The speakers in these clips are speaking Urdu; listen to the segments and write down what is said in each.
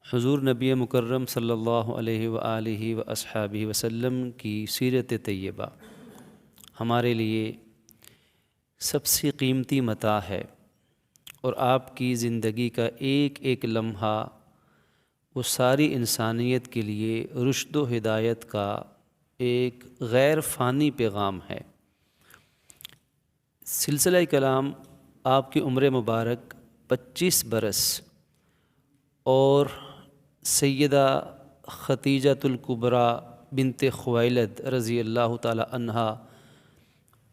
حضور نبی مکرم صلی اللہ علیہ وآلہ واصحابہ وسلم کی سیرت طیبہ ہمارے لیے سب سے قیمتی متاع ہے، اور آپ کی زندگی کا ایک ایک لمحہ وہ ساری انسانیت کے لیے رشد و ہدایت کا ایک غیر فانی پیغام ہے۔ سلسلہ کلام آپ کی عمر مبارک 25 برس اور سیدہ ختیجۃ الکبریٰ بنت خویلد رضی اللہ تعالی عنہا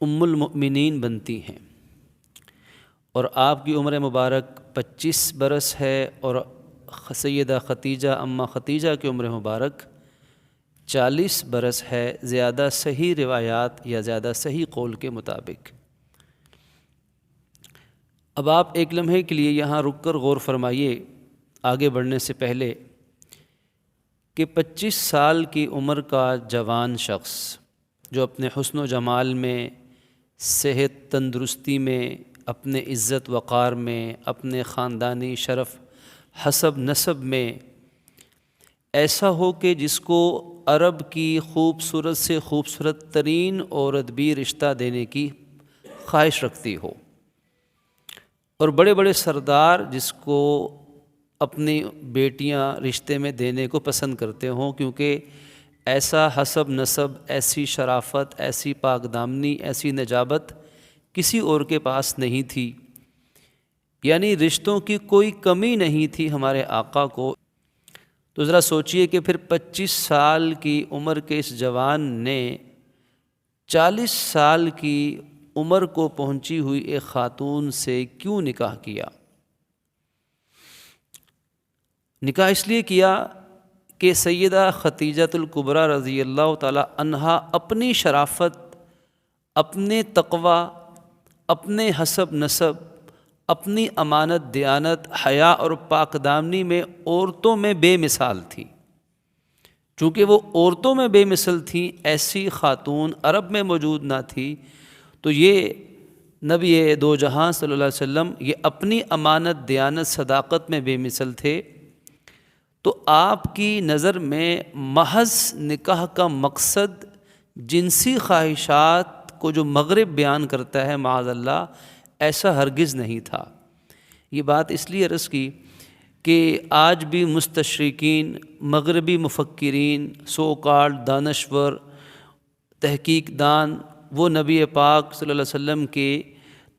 ام المؤمنین بنتی ہیں، اور آپ کی عمر مبارک 25 برس ہے، اور سیدہ ختیجہ اماں ختیجہ کی عمر مبارک 40 برس ہے، زیادہ صحیح روایات یا زیادہ صحیح قول کے مطابق۔ اب آپ ایک لمحے کے لیے یہاں رک کر غور فرمائیے آگے بڑھنے سے پہلے کہ 25 سال کی عمر کا جوان شخص جو اپنے حسن و جمال میں، صحت تندرستی میں، اپنے عزت وقار میں، اپنے خاندانی شرف حسب نسب میں ایسا ہو کہ جس کو عرب کی خوبصورت سے خوبصورت ترین عورت بھی رشتہ دینے کی خواہش رکھتی ہو، اور بڑے بڑے سردار جس کو اپنی بیٹیاں رشتے میں دینے کو پسند کرتے ہوں، کیونکہ ایسا حسب نسب، ایسی شرافت، ایسی پاک دامنی، ایسی نجابت کسی اور کے پاس نہیں تھی، یعنی رشتوں کی کوئی کمی نہیں تھی ہمارے آقا کو۔ تو ذرا سوچئے کہ پھر 25 سال کی عمر کے اس جوان نے 40 سال کی عمر کو پہنچی ہوئی ایک خاتون سے کیوں نکاح کیا؟ نکاح اس لیے کیا کہ سیدہ ختیجۃ الکبریٰ رضی اللہ تعالی عنہا اپنی شرافت، اپنے تقوی، اپنے حسب نسب، اپنی امانت دیانت، حیا اور پاک دامنی میں عورتوں میں بے مثال تھی۔ چونکہ وہ عورتوں میں بے مثل تھیں، ایسی خاتون عرب میں موجود نہ تھی، تو یہ نبی دو جہاں صلی اللہ علیہ وسلم یہ اپنی امانت دیانت صداقت میں بے مثل تھے، تو آپ کی نظر میں محض نکاح کا مقصد جنسی خواہشات کو جو مغرب بیان کرتا ہے معاذ اللہ، ایسا ہرگز نہیں تھا۔ یہ بات اس لیے عرض کی کہ آج بھی مستشرقین، مغربی مفکرین، سو کالڈ دانشور، تحقیق دان، وہ نبی پاک صلی اللہ علیہ وسلم کے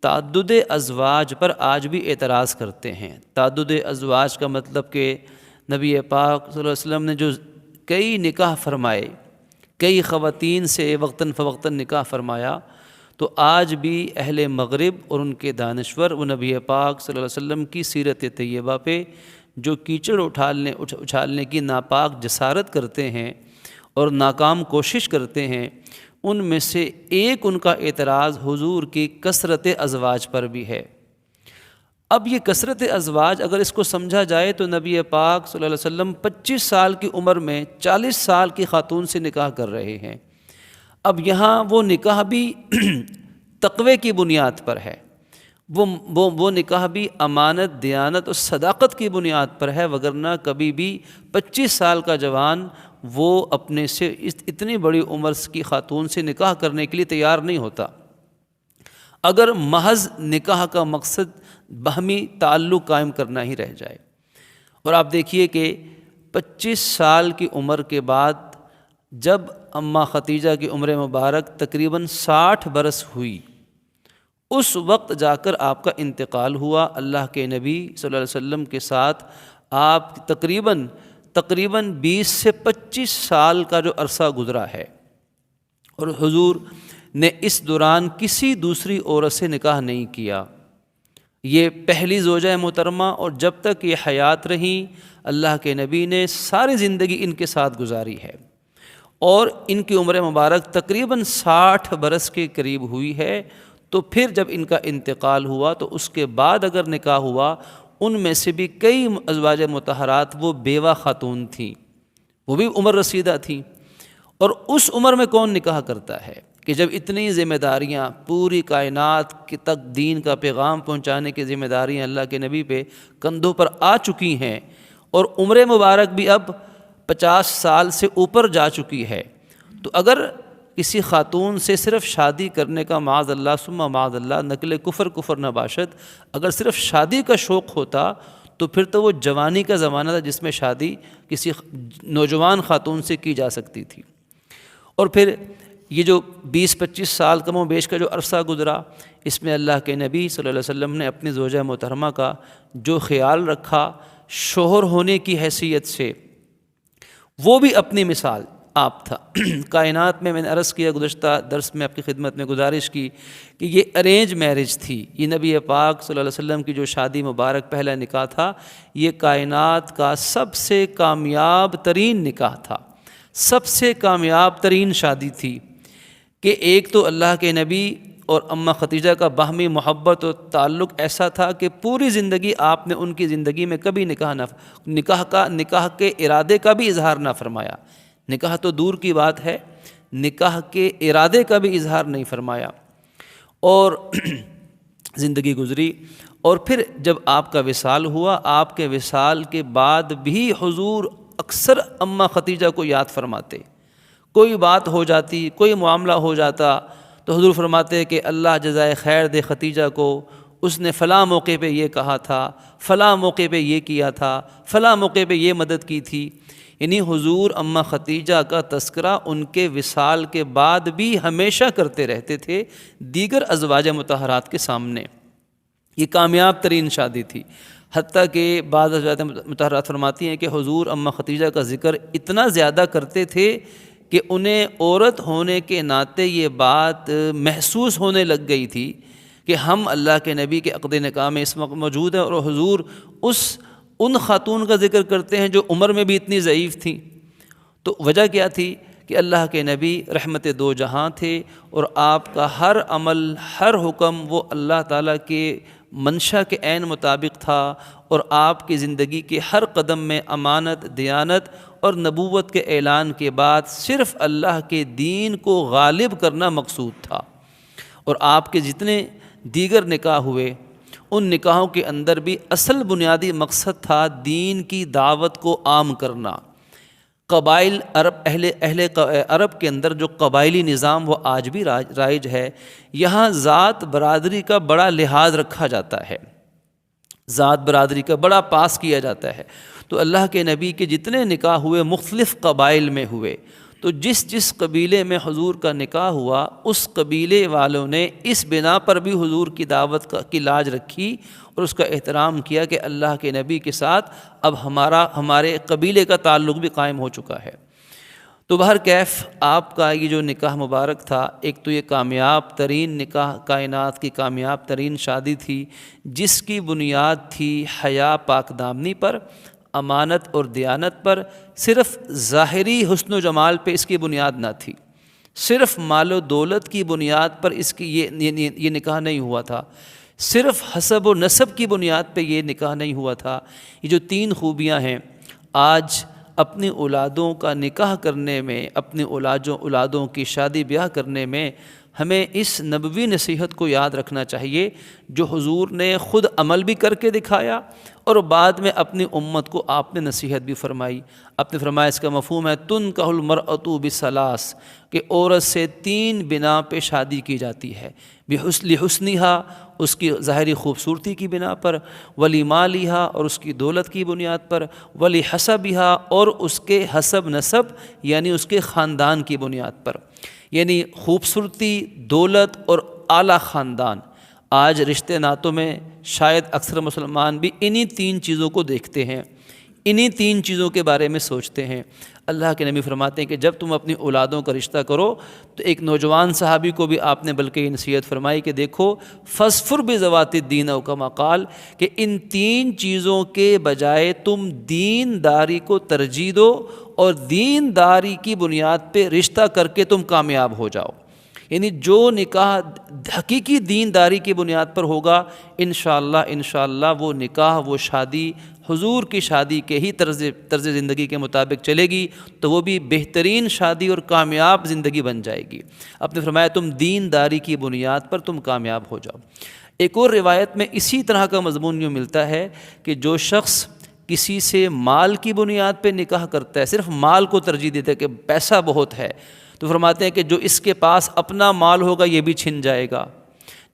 تعدد ازواج پر آج بھی اعتراض کرتے ہیں۔ تعدد ازواج کا مطلب کہ نبی پاک صلی اللہ علیہ وسلم نے جو کئی نکاح فرمائے، کئی خواتین سے وقتاً فوقتاً نکاح فرمایا، تو آج بھی اہل مغرب اور ان کے دانشور وہ نبی پاک صلی اللہ علیہ وسلم کی سیرت طیبہ پہ جو کیچڑ اچھالنے کی ناپاک جسارت کرتے ہیں اور ناکام کوشش کرتے ہیں، ان میں سے ایک ان کا اعتراض حضور کی کثرت ازواج پر بھی ہے۔ اب یہ کثرت ازواج اگر اس کو سمجھا جائے تو نبی پاک صلی اللہ علیہ وسلم 25 سال کی عمر میں 40 سال کی خاتون سے نکاح کر رہے ہیں۔ اب یہاں وہ نکاح بھی تقوی کی بنیاد پر ہے، وہ نکاح بھی امانت دیانت اور صداقت کی بنیاد پر ہے، وگرنہ کبھی بھی 25 سال کا جوان وہ اپنے سے اتنی بڑی عمر کی خاتون سے نکاح کرنے کے لیے تیار نہیں ہوتا، اگر محض نکاح کا مقصد باہمی تعلق قائم کرنا ہی رہ جائے۔ اور آپ دیکھیے کہ 25 سال کی عمر کے بعد جب اماں ختیجہ کی عمر مبارک تقریباً 60 برس ہوئی، اس وقت جا کر آپ کا انتقال ہوا۔ اللہ کے نبی صلی اللہ علیہ وسلم کے ساتھ آپ تقریباً 20 سے 25 سال کا جو عرصہ گزرا ہے، اور حضور نے اس دوران کسی دوسری عورت سے نکاح نہیں کیا۔ یہ پہلی زوجہ محترمہ، اور جب تک یہ حیات رہیں اللہ کے نبی نے ساری زندگی ان کے ساتھ گزاری ہے، اور ان کی عمر مبارک تقریباً 60 برس کے قریب ہوئی ہے۔ تو پھر جب ان کا انتقال ہوا تو اس کے بعد اگر نکاح ہوا، ان میں سے بھی کئی ازواج مطہرات وہ بیوہ خاتون تھیں، وہ بھی عمر رسیدہ تھیں، اور اس عمر میں کون نکاح کرتا ہے کہ جب اتنی ذمہ داریاں پوری کائنات کی تک دین کا پیغام پہنچانے کی ذمہ داریاں اللہ کے نبی پہ کندھوں پر آ چکی ہیں، اور عمر مبارک بھی اب 50 سال سے اوپر جا چکی ہے۔ تو اگر کسی خاتون سے صرف شادی کرنے کا معاذ اللہ ثم معاذ اللہ نقل کفر نہ باشد، اگر صرف شادی کا شوق ہوتا تو پھر تو وہ جوانی کا زمانہ تھا جس میں شادی کسی نوجوان خاتون سے کی جا سکتی تھی۔ اور پھر یہ جو 20-25 سال کم و بیش کا جو عرصہ گزرا، اس میں اللہ کے نبی صلی اللہ علیہ وسلم نے اپنی زوجہ محترمہ کا جو خیال رکھا شوہر ہونے کی حیثیت سے، وہ بھی اپنی مثال آپ تھا۔ کائنات میں نے عرض کیا گزشتہ درس میں آپ کی خدمت میں گزارش کی کہ یہ ارینج میرج تھی، یہ نبی پاک صلی اللہ علیہ وسلم کی جو شادی مبارک پہلا نکاح تھا، یہ کائنات کا سب سے کامیاب ترین نکاح تھا، سب سے کامیاب ترین شادی تھی کہ ایک تو اللہ کے نبی اور اماں ختیجہ کا باہمی محبت اور تعلق ایسا تھا کہ پوری زندگی آپ نے ان کی زندگی میں کبھی نکاح کے ارادے کا بھی اظہار نہ فرمایا۔ نکاح تو دور کی بات ہے، نکاح کے ارادے کا بھی اظہار نہیں فرمایا، اور زندگی گزری۔ اور پھر جب آپ کا وصال ہوا، آپ کے وصال کے بعد بھی حضور اکثر اماں ختیجہ کو یاد فرماتے۔ کوئی بات ہو جاتی، کوئی معاملہ ہو جاتا تو حضور فرماتے کہ اللہ جزائے خیر دے ختیجہ کو، اس نے فلاں موقع پہ یہ کہا تھا، فلاں موقع پہ یہ کیا تھا، فلاں موقع پہ یہ مدد کی تھی۔ یعنی حضور اماں ختیجہ کا تذکرہ ان کے وصال کے بعد بھی ہمیشہ کرتے رہتے تھے دیگر ازواج مطہرات کے سامنے۔ یہ کامیاب ترین شادی تھی، حتیٰ کہ بعض ازواج مطہرات فرماتی ہیں کہ حضور اماں ختیجہ کا ذکر اتنا زیادہ کرتے تھے کہ انہیں عورت ہونے کے ناطے یہ بات محسوس ہونے لگ گئی تھی کہ ہم اللہ کے نبی کے عقد نکاح میں اس وقت موجود ہیں، اور حضور ان خاتون کا ذکر کرتے ہیں جو عمر میں بھی اتنی ضعیف تھیں۔ تو وجہ کیا تھی کہ اللہ کے نبی رحمت دو جہاں تھے، اور آپ کا ہر عمل، ہر حکم وہ اللہ تعالیٰ کے منشا کے عین مطابق تھا، اور آپ کی زندگی کے ہر قدم میں امانت، دیانت اور نبوت کے اعلان کے بعد صرف اللہ کے دین کو غالب کرنا مقصود تھا۔ اور آپ کے جتنے دیگر نکاح ہوئے، ان نکاحوں کے اندر بھی اصل بنیادی مقصد تھا دین کی دعوت کو عام کرنا۔ قبائل اہل عرب کے اندر جو قبائلی نظام وہ آج بھی رائج ہے، یہاں ذات برادری کا بڑا لحاظ رکھا جاتا ہے، ذات برادری کا بڑا پاس کیا جاتا ہے۔ تو اللہ کے نبی کے جتنے نکاح ہوئے مختلف قبائل میں ہوئے، تو جس قبیلے میں حضور کا نکاح ہوا اس قبیلے والوں نے اس بنا پر بھی حضور کی دعوت کی لاج رکھی اور اس کا احترام کیا کہ اللہ کے نبی کے ساتھ اب ہمارے قبیلے کا تعلق بھی قائم ہو چکا ہے۔ تو بہرکیف آپ کا یہ جو نکاح مبارک تھا، ایک تو یہ کامیاب ترین نکاح، کائنات کی کامیاب ترین شادی تھی، جس کی بنیاد تھی حیا پاک دامنی پر، امانت اور دیانت پر۔ صرف ظاہری حسن و جمال پہ اس کی بنیاد نہ تھی، صرف مال و دولت کی بنیاد پر اس کی یہ نکاح نہیں ہوا تھا، صرف حسب و نسب کی بنیاد پہ یہ نکاح نہیں ہوا تھا۔ یہ جو 3 خوبیاں ہیں، آج اپنی اولادوں کا نکاح کرنے میں، اپنی اولادوں کی شادی بیاہ کرنے میں ہمیں اس نبوی نصیحت کو یاد رکھنا چاہیے جو حضور نے خود عمل بھی کر کے دکھایا، اور بعد میں اپنی امت کو آپ نے نصیحت بھی فرمائی۔ آپ نے فرمایا اس کا مفہوم ہے تنکح المرأۃ بثلاث، کہ عورت سے 3 بنا پہ شادی کی جاتی ہے، لحسنہا، اس کی ظاہری خوبصورتی کی بنا پر، ولمالہا، اور اس کی دولت کی بنیاد پر، ولحسبہا، اور اس کے حسب نسب یعنی اس کے خاندان کی بنیاد پر۔ یعنی خوبصورتی، دولت اور اعلیٰ خاندان۔ آج رشتے ناتوں میں شاید اکثر مسلمان بھی انہی 3 چیزوں کو دیکھتے ہیں، انہی 3 چیزوں کے بارے میں سوچتے ہیں۔ اللہ کے نبی فرماتے ہیں کہ جب تم اپنی اولادوں کا رشتہ کرو تو ایک نوجوان صحابی کو بھی آپ نے بلکہ یہ نصیحت فرمائی کہ دیکھو فاظفر بذوات الدین، او کما قال، کہ ان 3 چیزوں کے بجائے تم دینداری کو ترجیح دو اور دینداری کی بنیاد پہ رشتہ کر کے تم کامیاب ہو جاؤ۔ یعنی جو نکاح حقیقی دینداری کی بنیاد پر ہوگا، انشاءاللہ وہ نکاح، وہ شادی حضور کی شادی کے ہی طرز زندگی کے مطابق چلے گی، تو وہ بھی بہترین شادی اور کامیاب زندگی بن جائے گی۔ آپ نے فرمایا تم دینداری کی بنیاد پر تم کامیاب ہو جاؤ۔ ایک اور روایت میں اسی طرح کا مضمون یوں ملتا ہے کہ جو شخص کسی سے مال کی بنیاد پہ نکاح کرتا ہے، صرف مال کو ترجیح دیتا ہے کہ پیسہ بہت ہے، تو فرماتے ہیں کہ جو اس کے پاس اپنا مال ہوگا یہ بھی چھن جائے گا۔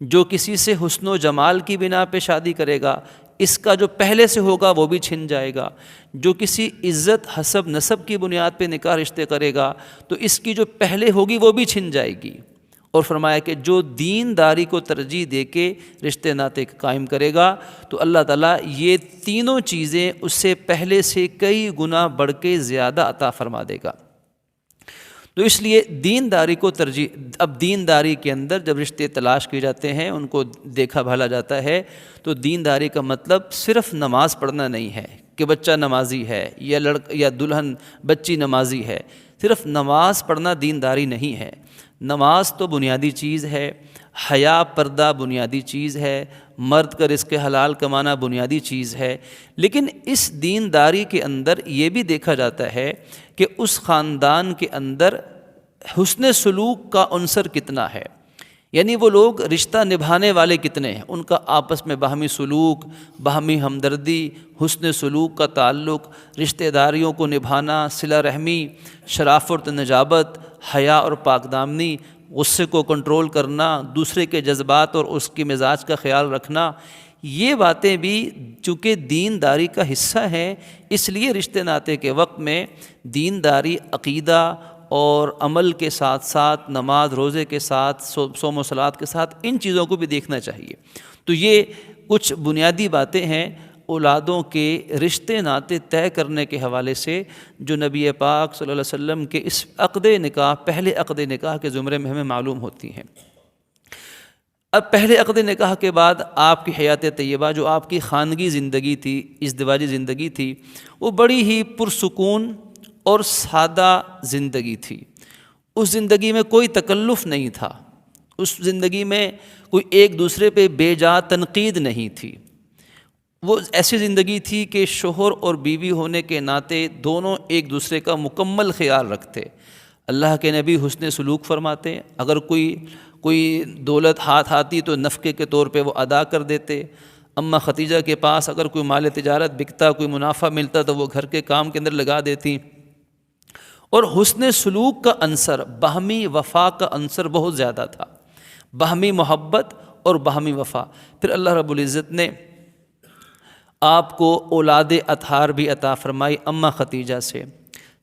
جو کسی سے حسن و جمال کی بنا پہ شادی کرے گا، اس کا جو پہلے سے ہوگا وہ بھی چھن جائے گا۔ جو کسی عزت حسب نسب کی بنیاد پہ نکاح رشتے کرے گا تو اس کی جو پہلے ہوگی وہ بھی چھن جائے گی۔ اور فرمایا کہ جو دینداری کو ترجیح دے کے رشتے ناطے قائم کرے گا تو اللہ تعالیٰ یہ تینوں چیزیں اس سے پہلے سے کئی گنا بڑھ کے زیادہ عطا فرما دے گا۔ تو اس لیے دینداری کو ترجیح، اب دینداری کے اندر جب رشتے تلاش کیے جاتے ہیں، ان کو دیکھا بھالا جاتا ہے، تو دینداری کا مطلب صرف نماز پڑھنا نہیں ہے کہ بچہ نمازی ہے یا یا دلہن بچی نمازی ہے۔ صرف نماز پڑھنا دینداری نہیں ہے۔ نماز تو بنیادی چیز ہے، حیا پردہ بنیادی چیز ہے، مرد کا رزق حلال کمانا بنیادی چیز ہے، لیکن اس دینداری کے اندر یہ بھی دیکھا جاتا ہے کہ اس خاندان کے اندر حسن سلوک کا عنصر کتنا ہے، یعنی وہ لوگ رشتہ نبھانے والے کتنے ہیں، ان کا آپس میں باہمی سلوک، باہمی ہمدردی، حسن سلوک کا تعلق، رشتہ داریوں کو نبھانا، صلہ رحمی، شرافت و نجابت، حیا اور پاک دامنی، غصے کو کنٹرول کرنا، دوسرے کے جذبات اور اس کے مزاج کا خیال رکھنا، یہ باتیں بھی چونکہ دینداری کا حصہ ہیں، اس لیے رشتے ناطے کے وقت میں دینداری عقیدہ اور عمل کے ساتھ ساتھ نماز روزے کے ساتھ صوم و صلات کے ساتھ ان چیزوں کو بھی دیکھنا چاہیے۔ تو یہ کچھ بنیادی باتیں ہیں اولادوں کے رشتے ناطے طے کرنے کے حوالے سے جو نبی پاک صلی اللہ علیہ وسلم کے اس عقد نکاح، پہلے عقد نکاح کے زمرے میں ہمیں معلوم ہوتی ہیں۔ اب پہلے عقد نکاح کے بعد آپ کی حیات طیبہ، جو آپ کی خانگی زندگی تھی، ازدواجی زندگی تھی، وہ بڑی ہی پرسکون اور سادہ زندگی تھی۔ اس زندگی میں کوئی تکلف نہیں تھا، اس زندگی میں کوئی ایک دوسرے پہ بے جا تنقید نہیں تھی۔ وہ ایسی زندگی تھی کہ شوہر اور بیوی ہونے کے ناطے دونوں ایک دوسرے کا مکمل خیال رکھتے۔ اللہ کے نبی حسن سلوک فرماتے، اگر کوئی دولت ہاتھ آتی تو نفقے کے طور پہ وہ ادا کر دیتے۔ اماں ختیجہ کے پاس اگر کوئی مال تجارت بکتا، کوئی منافع ملتا تو وہ گھر کے کام کے اندر لگا دیتی۔ اور حسن سلوک کا عنصر، باہمی وفا کا عنصر بہت زیادہ تھا، باہمی محبت اور باہمی وفا۔ پھر اللہ رب العزت نے آپ کو اولاد اطہار بھی عطا فرمائی اماں ختیجہ سے۔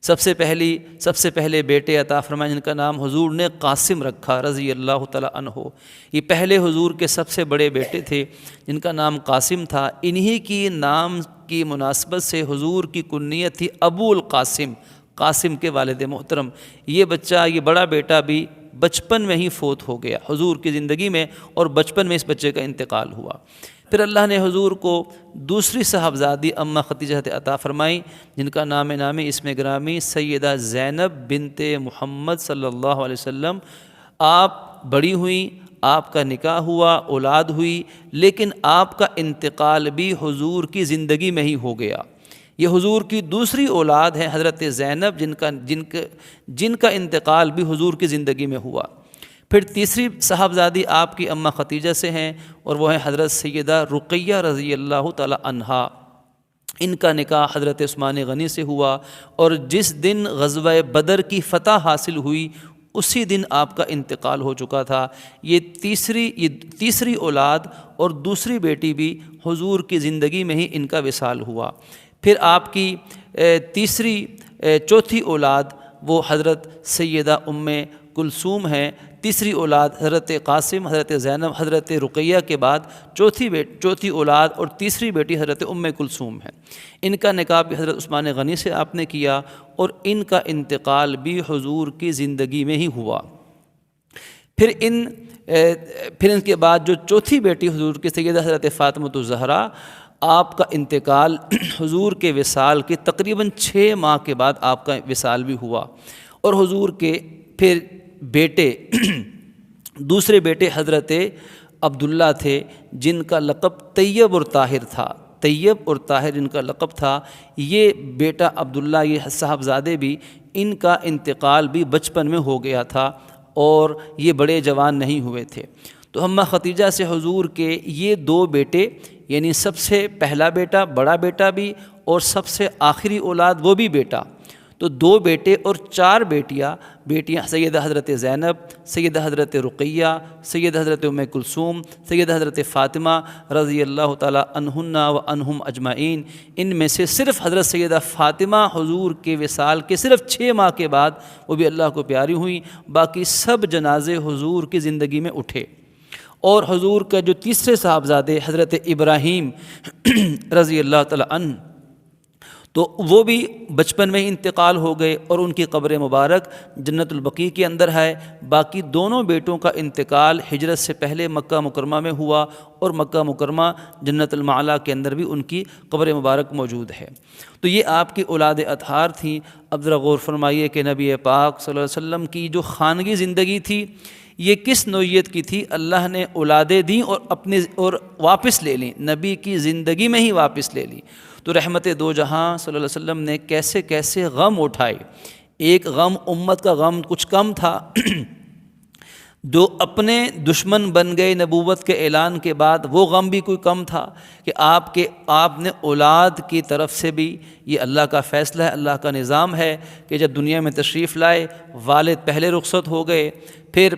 سب سے پہلے بیٹے عطا فرمائے جن کا نام حضور نے قاسم رکھا رضی اللہ تعالیٰ عنہ۔ یہ پہلے حضور کے سب سے بڑے بیٹے تھے جن کا نام قاسم تھا۔ انہی کی نام کی مناسبت سے حضور کی کنیت تھی ابو القاسم، قاسم کے والد محترم۔ یہ بچہ، یہ بڑا بیٹا بھی بچپن میں ہی فوت ہو گیا حضور کی زندگی میں، اور بچپن میں اس بچے کا انتقال ہوا۔ پھر اللہ نے حضور کو دوسری صاحبزادی اماں ختیجہ عطا فرمائی جن کا نام اسم گرامی سیدہ زینب بنت محمد صلی اللہ علیہ وسلم۔ آپ بڑی ہوئیں، آپ کا نکاح ہوا، اولاد ہوئی، لیکن آپ کا انتقال بھی حضور کی زندگی میں ہی ہو گیا۔ یہ حضور کی دوسری اولاد ہے حضرت زینب جن کا انتقال بھی حضور کی زندگی میں ہوا۔ پھر تیسری صاحبزادی آپ کی اماں ختیجہ سے ہیں اور وہ ہیں حضرت سیدہ رقیہ رضی اللہ تعالی عنہا۔ ان کا نکاح حضرت عثمان غنی سے ہوا، اور جس دن غزوہ بدر کی فتح حاصل ہوئی اسی دن آپ کا انتقال ہو چکا تھا۔ یہ تیسری اولاد اور دوسری بیٹی بھی حضور کی زندگی میں ہی ان کا وصال ہوا۔ پھر آپ کی چوتھی اولاد وہ حضرت سیدہ ام کلثوم ہیں۔ تیسری اولاد حضرت قاسم، حضرت زینب، حضرت رقیہ کے بعد چوتھی اولاد اور تیسری بیٹی حضرت ام کلثوم ہے۔ ان کا نکاح بھی حضرت عثمان غنی سے آپ نے کیا، اور ان کا انتقال بھی حضور کی زندگی میں ہی ہوا۔ پھر ان کے بعد جو چوتھی بیٹی حضور کی سیدہ حضرت فاطمہ الزہرا، آپ کا انتقال حضور کے وصال کے تقریباً 6 ماہ کے بعد آپ کا وصال بھی ہوا۔ اور حضور کے پھر دوسرے بیٹے حضرت عبداللہ تھے جن کا لقب طیب اور طاہر تھا۔ طیب اور طاہر جن کا لقب تھا، یہ بیٹا عبداللہ، یہ صاحبزادے بھی، ان کا انتقال بھی بچپن میں ہو گیا تھا اور یہ بڑے جوان نہیں ہوئے تھے۔ تو اماں ختیجہ سے حضور کے یہ 2 بیٹے، یعنی سب سے پہلا بیٹا، بڑا بیٹا بھی، اور سب سے آخری اولاد وہ بھی بیٹا، تو 2 بیٹے اور 4 بیٹیاں سیدہ حضرت زینب، سیدہ حضرت رقیہ، سیدہ حضرت ام کلثوم، سیدہ حضرت فاطمہ رضی اللہ تعالیٰ عنہن و عنہم اجمعین۔ ان میں سے صرف حضرت سیدہ فاطمہ حضور کے وصال کے صرف 6 ماہ کے بعد وہ بھی اللہ کو پیاری ہوئیں، باقی سب جنازے حضور کی زندگی میں اٹھے۔ اور حضور کا جو تیسرے صاحبزادے حضرت ابراہیم رضی اللہ تعالیٰ عنہ، تو وہ بھی بچپن میں انتقال ہو گئے اور ان کی قبر مبارک جنت البقیع کے اندر ہے۔ باقی دونوں بیٹوں کا انتقال ہجرت سے پہلے مکہ مکرمہ میں ہوا، اور مکہ مکرمہ جنت المعلا کے اندر بھی ان کی قبر مبارک موجود ہے۔ تو یہ آپ کی اولاد اطہار تھیں۔ اب ذرا غور فرمائیے کہ نبی پاک صلی اللہ علیہ وسلم کی جو خانگی زندگی تھی یہ کس نوعیت کی تھی؟ اللہ نے اولادیں دیں اور واپس لے لیں، نبی کی زندگی میں ہی واپس لے لی۔ تو رحمت دو جہاں صلی اللہ علیہ وسلم نے کیسے کیسے غم اٹھائے۔ ایک غم امت کا غم کچھ کم تھا، جو اپنے دشمن بن گئے نبوت کے اعلان کے بعد، وہ غم بھی کوئی کم تھا کہ آپ نے اولاد کی طرف سے بھی، یہ اللہ کا فیصلہ ہے، اللہ کا نظام ہے کہ جب دنیا میں تشریف لائے والد پہلے رخصت ہو گئے، پھر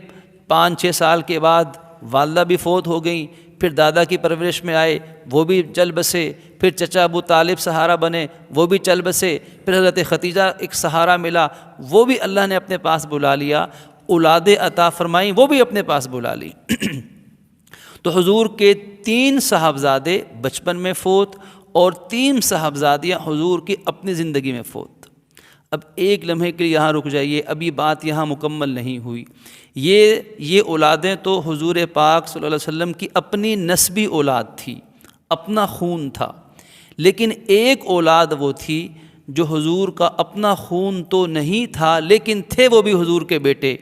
5-6 سال کے بعد والدہ بھی فوت ہو گئیں، پھر دادا کی پرورش میں آئے وہ بھی چل بسے، پھر چچا ابو طالب سہارا بنے وہ بھی چل بسے، پھر حضرت ختیجہ ایک سہارا ملا وہ بھی اللہ نے اپنے پاس بلا لیا، اولادیں عطا فرمائیں وہ بھی اپنے پاس بلا لی۔ تو حضور کے 3 صاحبزادے بچپن میں فوت اور 3 صاحبزادیاں حضور کی اپنی زندگی میں فوت۔ اب ایک لمحے کے لیے یہاں رک جائیے، ابھی بات یہاں مکمل نہیں ہوئی۔ یہ اولادیں تو حضور پاک صلی اللہ علیہ وسلم کی اپنی نسبی اولاد تھی، اپنا خون تھا، لیکن ایک اولاد وہ تھی جو حضور کا اپنا خون تو نہیں تھا، لیکن تھے وہ بھی حضور کے بیٹے،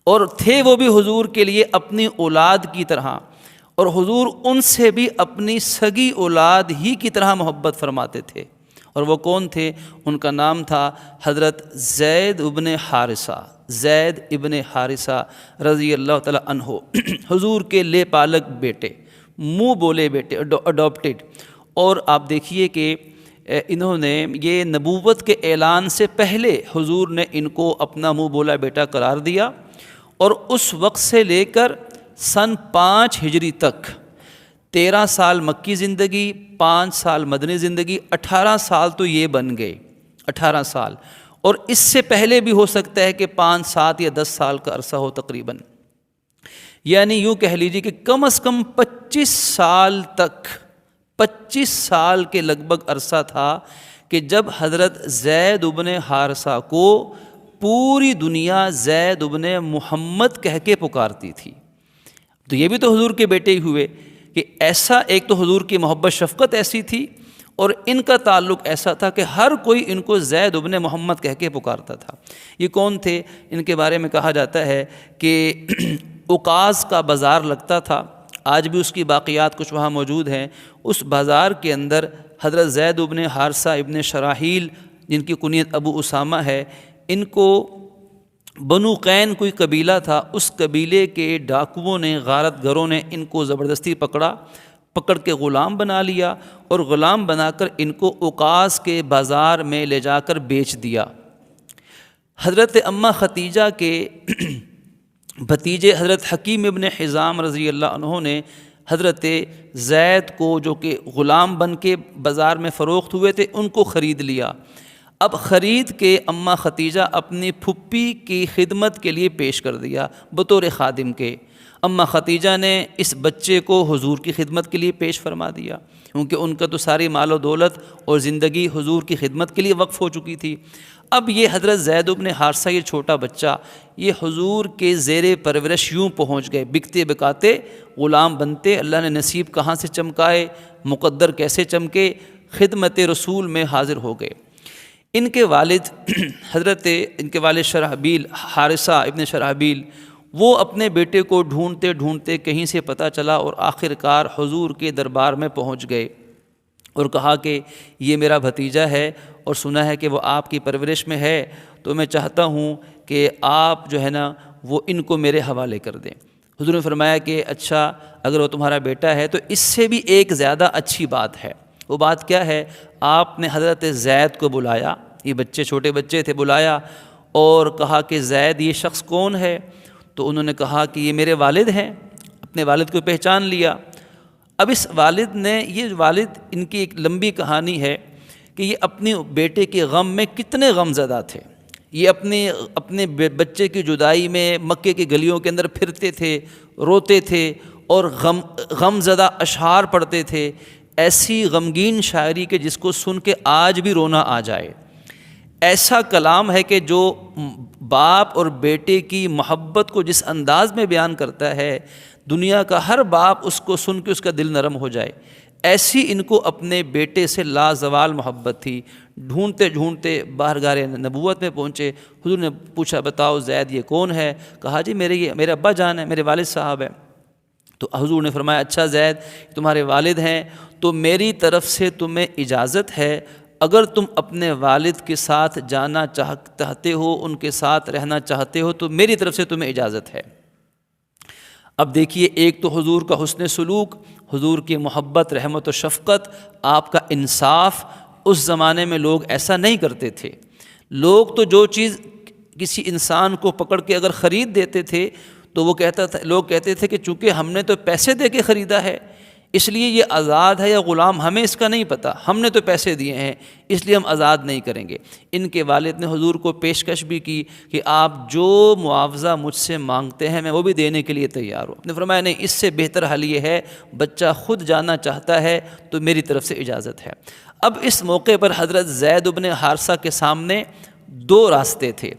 اور تھے وہ بھی حضور کے لیے اپنی اولاد کی طرح، اور حضور ان سے بھی اپنی سگی اولاد ہی کی طرح محبت فرماتے تھے۔ اور وہ کون تھے؟ ان کا نام تھا حضرت زید ابن حارثہ رضی اللہ تعالیٰ عنہ، حضور کے لے پالک بیٹے، منہ بولے بیٹے، اڈاپٹیڈ۔ اور آپ دیکھیے کہ انہوں نے یہ نبوت کے اعلان سے پہلے حضور نے ان کو اپنا منہ بولا بیٹا قرار دیا، اور اس وقت سے لے کر سن 5 ہجری تک 13 سال مکی زندگی، 5 سال مدنی زندگی، 18 سال تو یہ بن گئے، 18 سال، اور اس سے پہلے بھی ہو سکتا ہے کہ 5، 7 یا 10 سال کا عرصہ ہو تقریباً، یعنی یوں کہہ لیجیے کہ کم از کم 25 سال تک، 25 سال کے لگ بھگ عرصہ تھا کہ جب حضرت زید ابن حارثہ کو پوری دنیا زید ابن محمد کہہ کے پکارتی تھی۔ تو یہ بھی تو حضور کے بیٹے ہی ہوئے کہ ایسا، ایک تو حضور کی محبت شفقت ایسی تھی، اور ان کا تعلق ایسا تھا کہ ہر کوئی ان کو زید ابن محمد کہہ کے پکارتا تھا۔ یہ کون تھے؟ ان کے بارے میں کہا جاتا ہے کہ عکاظ کا بازار لگتا تھا، آج بھی اس کی باقیات کچھ وہاں موجود ہیں۔ اس بازار کے اندر حضرت زید ابن حارثہ ابن شراحیل، جن کی کنیت ابو اسامہ ہے، ان کو بنو قین کوئی قبیلہ تھا، اس قبیلے کے ڈاکوؤں نے، غارت گروں نے ان کو زبردستی پکڑ کے غلام بنا لیا، اور غلام بنا کر ان کو عکاظ کے بازار میں لے جا کر بیچ دیا۔ حضرت اماں ختیجہ کے بھتیجے حضرت حکیم ابن حزام رضی اللہ عنہ نے حضرت زید کو، جو کہ غلام بن کے بازار میں فروخت ہوئے تھے، ان کو خرید لیا۔ اب خرید کے اماں ختیجہ اپنی پھپھی کی خدمت کے لیے پیش کر دیا بطور خادم کے۔ اماں ختیجہ نے اس بچے کو حضور کی خدمت کے لیے پیش فرما دیا، کیونکہ ان کا تو ساری مال و دولت اور زندگی حضور کی خدمت کے لیے وقف ہو چکی تھی۔ اب یہ حضرت زید بن حارثہ، یہ چھوٹا بچہ، یہ حضور کے زیر پرورش یوں پہنچ گئے، بکتے بکاتے غلام بنتے، اللہ نے نصیب کہاں سے چمکائے، مقدر کیسے چمکے، خدمت رسول میں حاضر ہو گئے۔ ان کے والد ان کے والد شرحبیل، حارثہ ابن شرحبیل، وہ اپنے بیٹے کو ڈھونڈتے ڈھونڈتے کہیں سے پتہ چلا، اور آخر کار حضور کے دربار میں پہنچ گئے اور کہا کہ یہ میرا بھتیجا ہے، اور سنا ہے کہ وہ آپ کی پرورش میں ہے، تو میں چاہتا ہوں کہ آپ جو ہے نا وہ ان کو میرے حوالے کر دیں۔ حضور نے فرمایا کہ اچھا، اگر وہ تمہارا بیٹا ہے تو اس سے بھی ایک زیادہ اچھی بات ہے۔ وہ بات کیا ہے؟ آپ نے حضرت زید کو بلایا، یہ بچے چھوٹے بچے تھے، بلایا اور کہا کہ زید یہ شخص کون ہے؟ تو انہوں نے کہا کہ یہ میرے والد ہیں، اپنے والد کو پہچان لیا۔ اب اس والد نے، یہ والد ان کی ایک لمبی کہانی ہے کہ یہ اپنے بیٹے کے غم میں کتنے غم زدہ تھے۔ یہ اپنے بچے کی جدائی میں مکے کی گلیوں کے اندر پھرتے تھے، روتے تھے اور غم زدہ اشعار پڑھتے تھے، ایسی غمگین شاعری کہ جس کو سن کے آج بھی رونا آ جائے۔ ایسا کلام ہے کہ جو باپ اور بیٹے کی محبت کو جس انداز میں بیان کرتا ہے، دنیا کا ہر باپ اس کو سن کے اس کا دل نرم ہو جائے۔ ایسی ان کو اپنے بیٹے سے لازوال محبت تھی۔ ڈھونڈتے ڈھونڈتے بارگاہ نبوت میں پہنچے۔ حضور نے پوچھا بتاؤ زید یہ کون ہے؟ کہا جی میرے ابا جان ہے، میرے والد صاحب ہیں۔ تو حضور نے فرمایا اچھا زید تمہارے والد ہیں تو میری طرف سے تمہیں اجازت ہے، اگر تم اپنے والد کے ساتھ جانا چاہتے ہو، ان کے ساتھ رہنا چاہتے ہو تو میری طرف سے تمہیں اجازت ہے۔ اب دیکھیے، ایک تو حضور کا حسن سلوک، حضور کی محبت، رحمت و شفقت، آپ کا انصاف۔ اس زمانے میں لوگ ایسا نہیں کرتے تھے۔ لوگ تو جو چیز کسی انسان کو پکڑ کے اگر خرید دیتے تھے تو وہ لوگ کہتے تھے کہ چونکہ ہم نے تو پیسے دے کے خریدا ہے اس لیے یہ آزاد ہے یا غلام ہمیں اس کا نہیں پتہ، ہم نے تو پیسے دیے ہیں اس لیے ہم آزاد نہیں کریں گے۔ ان کے والد نے حضور کو پیشکش بھی کی کہ آپ جو معاوضہ مجھ سے مانگتے ہیں میں وہ بھی دینے کے لیے تیار ہوں۔ نے فرمایا نہیں، اس سے بہتر حل یہ ہے، بچہ خود جانا چاہتا ہے تو میری طرف سے اجازت ہے۔ اب اس موقع پر حضرت زید بن حارثہ کے سامنے دو راستے تھے۔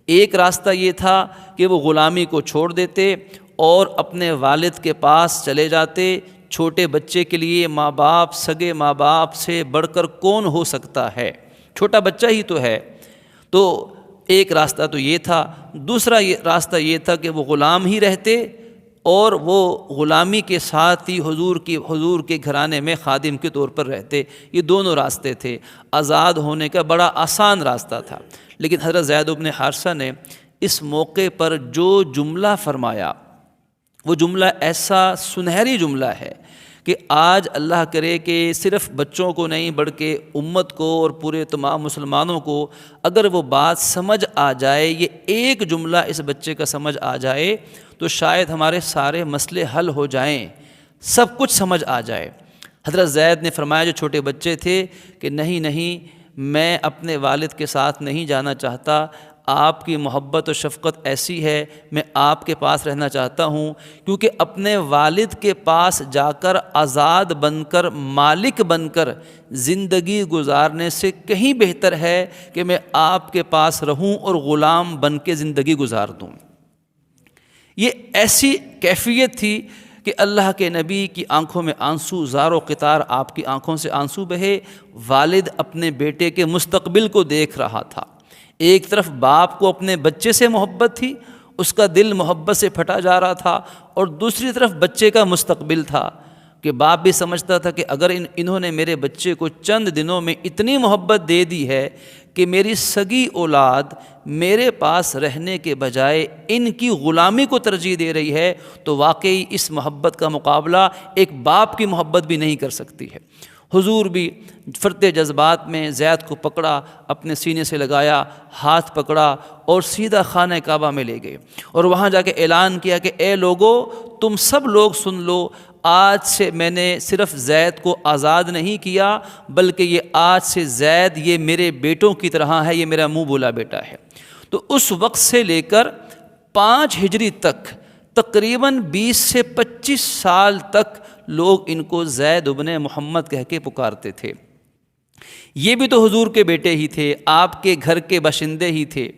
ایک راستہ یہ تھا کہ وہ غلامی کو چھوڑ دیتے اور اپنے والد کے پاس چلے جاتے۔ چھوٹے بچے کے لیے ماں باپ، سگے ماں باپ سے بڑھ کر کون ہو سکتا ہے، چھوٹا بچہ ہی تو ہے۔ تو ایک راستہ تو یہ تھا۔ دوسرا راستہ یہ تھا کہ وہ غلام ہی رہتے اور وہ غلامی کے ساتھ ہی حضور کے گھرانے میں خادم کے طور پر رہتے۔ یہ دونوں راستے تھے۔ آزاد ہونے کا بڑا آسان راستہ تھا، لیکن حضرت زید بن حارثہ نے اس موقع پر جو جملہ فرمایا وہ جملہ ایسا سنہری جملہ ہے کہ آج اللہ کرے کہ صرف بچوں کو نہیں بلکہ امت کو اور پورے تمام مسلمانوں کو اگر وہ بات سمجھ آ جائے، یہ ایک جملہ اس بچے کا سمجھ آ جائے تو شاید ہمارے سارے مسئلے حل ہو جائیں، سب کچھ سمجھ آ جائے۔ حضرت زید نے فرمایا، جو چھوٹے بچے تھے، کہ نہیں میں اپنے والد کے ساتھ نہیں جانا چاہتا، آپ کی محبت و شفقت ایسی ہے میں آپ کے پاس رہنا چاہتا ہوں، کیونکہ اپنے والد کے پاس جا کر آزاد بن کر، مالک بن کر زندگی گزارنے سے کہیں بہتر ہے کہ میں آپ کے پاس رہوں اور غلام بن کے زندگی گزار دوں۔ یہ ایسی کیفیت تھی کہ اللہ کے نبی کی آنکھوں میں آنسو، زار و قطار آپ کی آنکھوں سے آنسو بہے۔ والد اپنے بیٹے کے مستقبل کو دیکھ رہا تھا۔ ایک طرف باپ کو اپنے بچے سے محبت تھی، اس کا دل محبت سے پھٹا جا رہا تھا، اور دوسری طرف بچے کا مستقبل تھا کہ باپ بھی سمجھتا تھا کہ اگر انہوں نے میرے بچے کو چند دنوں میں اتنی محبت دے دی ہے کہ میری سگی اولاد میرے پاس رہنے کے بجائے ان کی غلامی کو ترجیح دے رہی ہے تو واقعی اس محبت کا مقابلہ ایک باپ کی محبت بھی نہیں کر سکتی ہے۔ حضور بھی فرتے جذبات میں زید کو پکڑا، اپنے سینے سے لگایا، ہاتھ پکڑا اور سیدھا خانہ کعبہ میں لے گئے، اور وہاں جا کے اعلان کیا کہ اے لوگو، تم سب لوگ سن لو، آج سے میں نے صرف زید کو آزاد نہیں کیا بلکہ یہ آج سے زید یہ میرے بیٹوں کی طرح ہے، یہ میرا منہ بولا بیٹا ہے۔ تو اس وقت سے لے کر 5 ہجری تک تقریباً 20 سے 25 سال تک لوگ ان کو زید ابن محمد کہہ کے پکارتے تھے۔ یہ بھی تو حضور کے بیٹے ہی تھے، آپ کے گھر کے باشندے ہی تھے،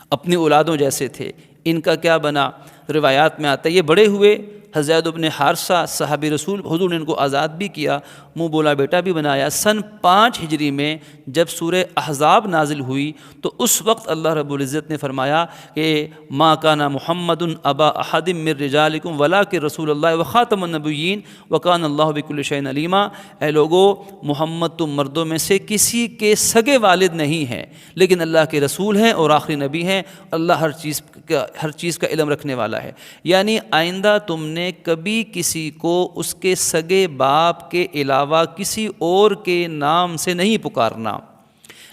اپنی اولادوں جیسے تھے۔ ان کا کیا بنا؟ روایات میں آتا ہے یہ بڑے ہوئے، زید بن حارثہ صحابی رسول، حضور نے ان کو آزاد بھی کیا، منہ بولا بیٹا بھی بنایا۔ سن 5 ہجری میں جب سورہ احزاب نازل ہوئی تو اس وقت اللہ رب العزت نے فرمایا کہ ما کان محمد ابا احد من رجالکم ولکن رسول اللہ وخاتم النبیین وکان اللہ بکل شیء علیما۔ اے لوگو، محمد تم مردوں میں سے کسی کے سگے والد نہیں ہیں لیکن اللہ کے رسول ہیں اور آخری نبی ہیں، اللہ ہر چیز کا علم رکھنے والا ہے۔ یعنی آئندہ تم نے نے کبھی کسی کو اس کے سگے باپ کے علاوہ کسی اور کے نام سے نہیں پکارنا،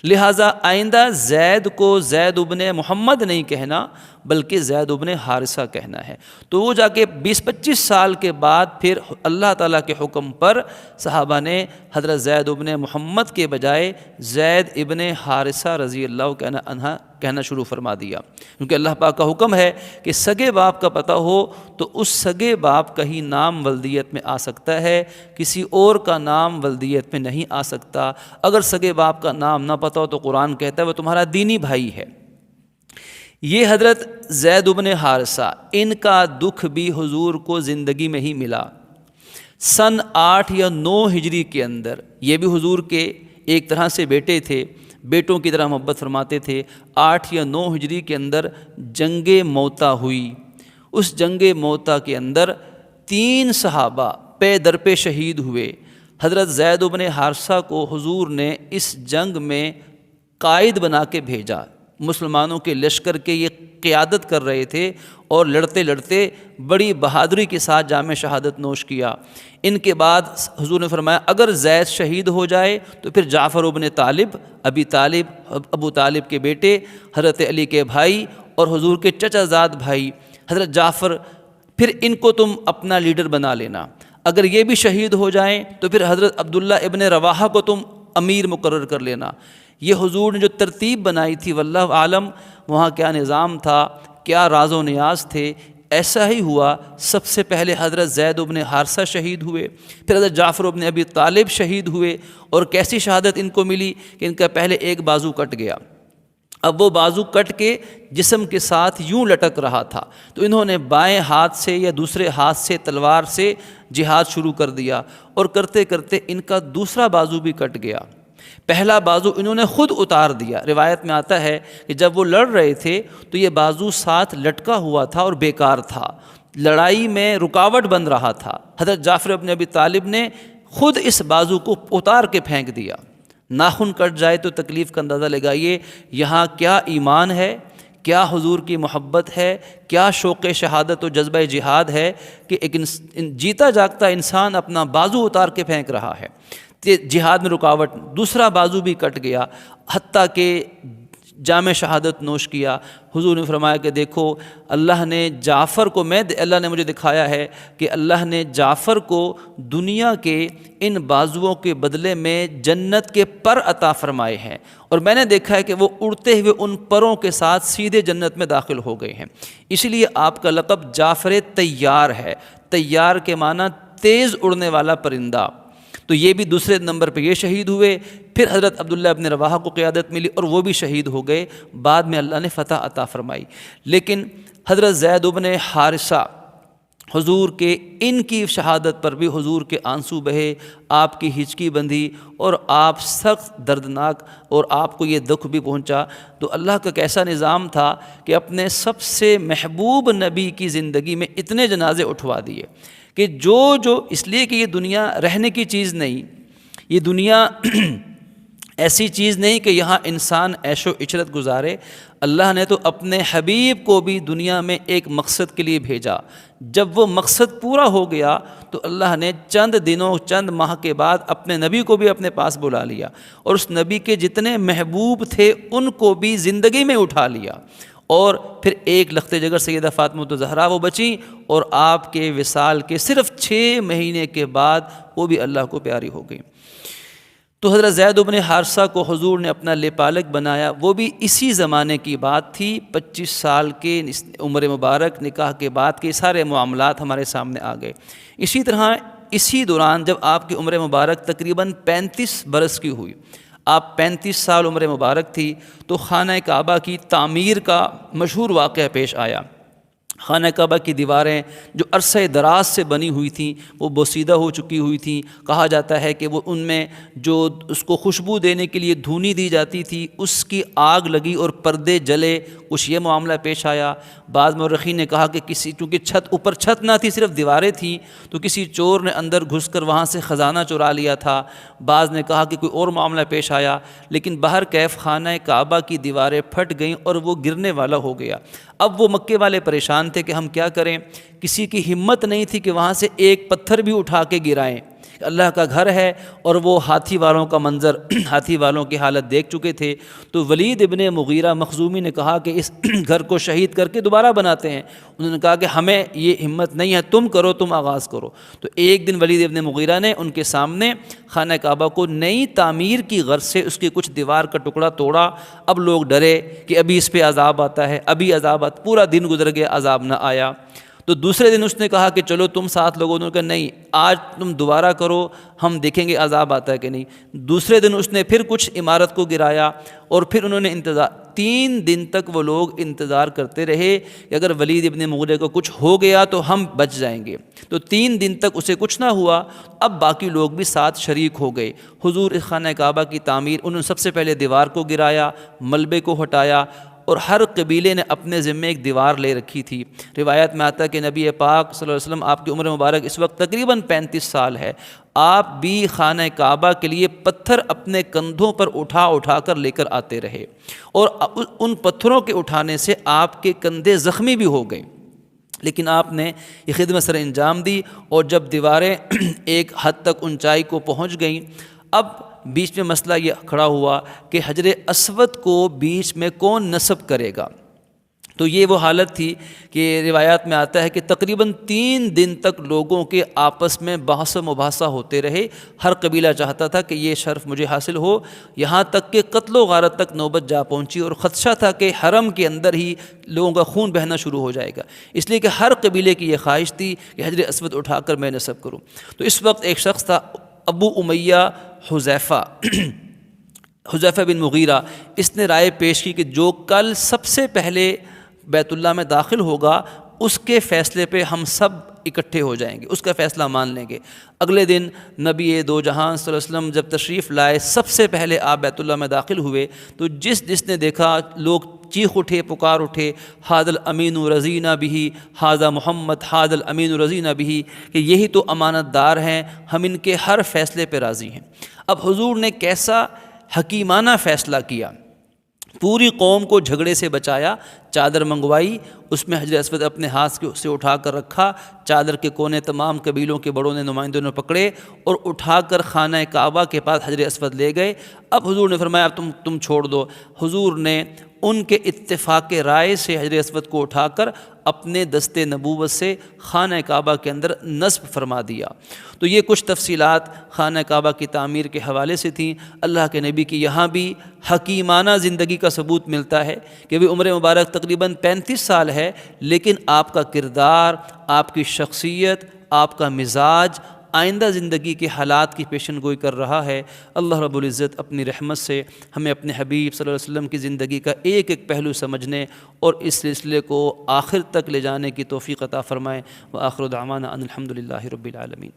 لہٰذا آئندہ زید کو زید ابن محمد نہیں کہنا بلکہ زید ابن حارثہ کہنا ہے۔ تو وہ جا کے 20-25 سال کے بعد پھر اللہ تعالیٰ کے حکم پر صحابہ نے حضرت زید ابن محمد کے بجائے زید ابن حارثہ رضی اللہ عنہ کہنا شروع فرما دیا، کیونکہ اللہ پاک کا حکم ہے کہ سگے باپ کا پتہ ہو تو اس سگے باپ کا ہی نام ولدیت میں آ سکتا ہے، کسی اور کا نام ولدیت میں نہیں آ سکتا۔ اگر سگے باپ کا نام نہ پتہ ہو تو قرآن کہتا ہے وہ تمہارا دینی بھائی ہے۔ یہ حضرت زید بن حارثہ، ان کا دکھ بھی حضور کو زندگی میں ہی ملا۔ سن 8 یا 9 ہجری کے اندر، یہ بھی حضور کے ایک طرح سے بیٹے تھے، بیٹوں کی طرح محبت فرماتے تھے۔ 8 یا 9 ہجری کے اندر جنگ موتا ہوئی۔ اس جنگ موتا کے اندر 3 صحابہ پے در پہ شہید ہوئے۔ حضرت زید بن حارثہ کو حضور نے اس جنگ میں قائد بنا کے بھیجا، مسلمانوں کے لشکر کے یہ قیادت کر رہے تھے اور لڑتے لڑتے بڑی بہادری کے ساتھ جام شہادت نوش کیا۔ ان کے بعد حضور نے فرمایا اگر زید شہید ہو جائے تو پھر جعفر ابن طالب، ابو طالب کے بیٹے، حضرت علی کے بھائی اور حضور کے چچا زاد بھائی حضرت جعفر، پھر ان کو تم اپنا لیڈر بنا لینا۔ اگر یہ بھی شہید ہو جائیں تو پھر حضرت عبداللہ ابن رواحہ کو تم امیر مقرر کر لینا۔ یہ حضور نے جو ترتیب بنائی تھی واللہ عالم وہاں کیا نظام تھا، کیا راز و نیاز تھے، ایسا ہی ہوا۔ سب سے پہلے حضرت زید بن حارثہ شہید ہوئے، پھر حضرت جعفر بن ابی طالب شہید ہوئے، اور کیسی شہادت ان کو ملی کہ ان کا پہلے ایک بازو کٹ گیا، اب وہ بازو کٹ کے جسم کے ساتھ یوں لٹک رہا تھا، تو انہوں نے بائیں ہاتھ سے یا دوسرے ہاتھ سے تلوار سے جہاد شروع کر دیا، اور کرتے کرتے ان کا دوسرا بازو بھی کٹ گیا۔ پہلا بازو انہوں نے خود اتار دیا۔ روایت میں آتا ہے کہ جب وہ لڑ رہے تھے تو یہ بازو ساتھ لٹکا ہوا تھا اور بیکار تھا، لڑائی میں رکاوٹ بن رہا تھا۔ حضرت جعفر بن ابی طالب نے خود اس بازو کو اتار کے پھینک دیا۔ ناخن کٹ جائے تو تکلیف کا اندازہ لگائیے یہاں کیا ایمان ہے، کیا حضور کی محبت ہے، کیا شوق شہادت و جذبہ جہاد ہے کہ ایک جیتا جاگتا انسان اپنا بازو اتار کے پھینک رہا ہے۔ جہاد میں رکاوٹ، دوسرا بازو بھی کٹ گیا، حتیٰ کہ جام شہادت نوش کیا۔ حضور نے فرمایا کہ دیکھو اللہ نے جعفر کو اللہ نے مجھے دکھایا ہے کہ اللہ نے جعفر کو دنیا کے ان بازوؤں کے بدلے میں جنت کے پر عطا فرمائے ہیں، اور میں نے دیکھا ہے کہ وہ اڑتے ہوئے ان پروں کے ساتھ سیدھے جنت میں داخل ہو گئے ہیں۔ اس لیے آپ کا لقب جعفر طیار ہے۔ طیار کے معنی تیز اڑنے والا پرندہ۔ تو یہ بھی دوسرے نمبر پہ یہ شہید ہوئے، پھر حضرت عبداللہ ابن رواحہ کو قیادت ملی اور وہ بھی شہید ہو گئے، بعد میں اللہ نے فتح عطا فرمائی۔ لیکن حضرت زید بن حارثہ، حضور کے ان کی شہادت پر بھی حضور کے آنسو بہے، آپ کی ہچکی بندھی اور آپ سخت دردناک، اور آپ کو یہ دکھ بھی پہنچا۔ تو اللہ کا کیسا نظام تھا کہ اپنے سب سے محبوب نبی کی زندگی میں اتنے جنازے اٹھوا دیے کہ جو اس لیے کہ یہ دنیا رہنے کی چیز نہیں، یہ دنیا ایسی چیز نہیں کہ یہاں انسان عیش و عشرت گزارے۔ اللہ نے تو اپنے حبیب کو بھی دنیا میں ایک مقصد کے لیے بھیجا۔ جب وہ مقصد پورا ہو گیا تو اللہ نے چند دنوں چند ماہ کے بعد اپنے نبی کو بھی اپنے پاس بلا لیا، اور اس نبی کے جتنے محبوب تھے ان کو بھی زندگی میں اٹھا لیا، اور پھر ایک لخت جگر سیدہ فاطمہ زہرا وہ بچیں، اور آپ کے وصال کے صرف 6 مہینے کے بعد وہ بھی اللہ کو پیاری ہو گئی۔ تو حضرت زید بن حارثہ کو حضور نے اپنا لپالک بنایا۔ وہ بھی اسی زمانے کی بات تھی، 25 سال کے عمر مبارک، نکاح کے بعد کے سارے معاملات ہمارے سامنے آ گئے۔ اسی طرح اسی دوران جب آپ کی عمر مبارک تقریباً 35 برس کی ہوئی، آپ 35 سال عمر مبارک تھی، تو خانہ کعبہ کی تعمیر کا مشہور واقعہ پیش آیا۔ خانہ کعبہ کی دیواریں جو عرصہ دراز سے بنی ہوئی تھیں وہ بوسیدہ ہو چکی ہوئی تھیں۔ کہا جاتا ہے کہ وہ ان میں جو اس کو خوشبو دینے کے لیے دھونی دی جاتی تھی اس کی آگ لگی اور پردے جلے، کچھ یہ معاملہ پیش آیا۔ بعض مورخین نے کہا کہ چونکہ اوپر چھت نہ تھی، صرف دیواریں تھیں، تو کسی چور نے اندر گھس کر وہاں سے خزانہ چرا لیا تھا۔ بعض نے کہا کہ کوئی اور معاملہ پیش آیا، لیکن بہر کیف خانہ کعبہ کی دیواریں پھٹ گئیں اور وہ گرنے والا ہو گیا۔ اب وہ مکے والے پریشان پریشان تھے کہ ہم کیا کریں، کسی کی ہمت نہیں تھی کہ وہاں سے ایک پتھر بھی اٹھا کے گرائیں۔ اللہ کا گھر ہے اور وہ ہاتھی والوں کا منظر ہاتھی والوں کی حالت دیکھ چکے تھے۔ تو ولید ابن مغیرہ مخزومی نے کہا کہ اس گھر کو شہید کر کے دوبارہ بناتے ہیں۔ انہوں نے کہا کہ ہمیں یہ ہمت نہیں ہے، تم کرو، تم آغاز کرو۔ تو ایک دن ولید ابن مغیرہ نے ان کے سامنے خانہ کعبہ کو نئی تعمیر کی غرض سے اس کی کچھ دیوار کا ٹکڑا توڑا۔ اب لوگ ڈرے کہ ابھی اس پہ عذاب آتا ہے، ابھی عذاب آتا، پورا دن گزر گیا، عذاب نہ آیا۔ تو دوسرے دن اس نے کہا کہ چلو تم 7 لوگوں نے کہا نہیں، آج تم دوبارہ کرو، ہم دیکھیں گے عذاب آتا ہے کہ نہیں۔ دوسرے دن اس نے پھر کچھ عمارت کو گرایا اور پھر انہوں نے انتظار، 3 دن تک وہ لوگ انتظار کرتے رہے کہ اگر ولید ابن مغیرہ کو کچھ ہو گیا تو ہم بچ جائیں گے۔ تو 3 دن تک اسے کچھ نہ ہوا۔ اب باقی لوگ بھی ساتھ شریک ہو گئے حضور اس خانہ کعبہ کی تعمیر۔ انہوں نے سب سے پہلے دیوار کو گرایا، ملبے کو ہٹایا، اور ہر قبیلے نے اپنے ذمے ایک دیوار لے رکھی تھی۔ روایت میں آتا ہے کہ نبی پاک صلی اللہ علیہ وسلم، آپ کی عمر مبارک اس وقت تقریباً 35 سال ہے، آپ بھی خانہ کعبہ کے لیے پتھر اپنے کندھوں پر اٹھا اٹھا کر لے کر آتے رہے، اور ان پتھروں کے اٹھانے سے آپ کے کندھے زخمی بھی ہو گئے، لیکن آپ نے یہ خدمت سر انجام دی۔ اور جب دیواریں ایک حد تک اونچائی کو پہنچ گئیں، اب بیچ میں مسئلہ یہ کھڑا ہوا کہ حجر اسود کو بیچ میں کون نصب کرے گا۔ تو یہ وہ حالت تھی کہ روایات میں آتا ہے کہ تقریباً 3 دن تک لوگوں کے آپس میں بحث و مباحثہ ہوتے رہے۔ ہر قبیلہ چاہتا تھا کہ یہ شرف مجھے حاصل ہو، یہاں تک کہ قتل و غارت تک نوبت جا پہنچی، اور خدشہ تھا کہ حرم کے اندر ہی لوگوں کا خون بہنا شروع ہو جائے گا، اس لیے کہ ہر قبیلے کی یہ خواہش تھی کہ حجر اسود اٹھا کر میں نصب کروں۔ تو اس وقت ایک شخص تھا ابو امیہ حذیفہ بن مغیرہ، اس نے رائے پیش کی کہ جو کل سب سے پہلے بیت اللہ میں داخل ہوگا اس کے فیصلے پہ ہم سب اکٹھے ہو جائیں گے، اس کا فیصلہ مان لیں گے۔ اگلے دن نبی دو جہان صلی اللہ علیہ وسلم جب تشریف لائے، سب سے پہلے آپ بیت اللہ میں داخل ہوئے، تو جس نے دیکھا لوگ چیخ اٹھے، پکار اٹھے، ھذا الامین رضینا بہ، ھذا محمد، ھذا الامین رضینا بہ، کہ یہی تو امانت دار ہیں، ہم ان کے ہر فیصلے پہ راضی ہیں۔ اب حضور نے کیسا حکیمانہ فیصلہ کیا، پوری قوم کو جھگڑے سے بچایا، چادر منگوائی، اس میں حجر اسود اپنے ہاتھ سے اٹھا کر رکھا، چادر کے کونے تمام قبیلوں کے بڑوں نے، نمائندوں نے پکڑے اور اٹھا کر خانہ کعبہ کے پاس حجر اسود لے گئے۔ اب حضور نے فرمایا اب تم چھوڑ دو۔ حضور نے ان کے اتفاق رائے سے حجر اسود کو اٹھا کر اپنے دست نبوت سے خانہ کعبہ کے اندر نصب فرما دیا۔ تو یہ کچھ تفصیلات خانہ کعبہ کی تعمیر کے حوالے سے تھیں۔ اللہ کے نبی کی یہاں بھی حکیمانہ زندگی کا ثبوت ملتا ہے کہ وہ عمر مبارک تقریباً 35 سال ہے، لیکن آپ کا کردار، آپ کی شخصیت، آپ کا مزاج آئندہ زندگی کے حالات کی پیشن گوئی کر رہا ہے۔ اللہ رب العزت اپنی رحمت سے ہمیں اپنے حبیب صلی اللہ علیہ وسلم کی زندگی کا ایک ایک پہلو سمجھنے اور اس سلسلے کو آخر تک لے جانے کی توفیق عطا فرمائے۔ وآخر دعوانا ان الحمد للہ رب العالمین۔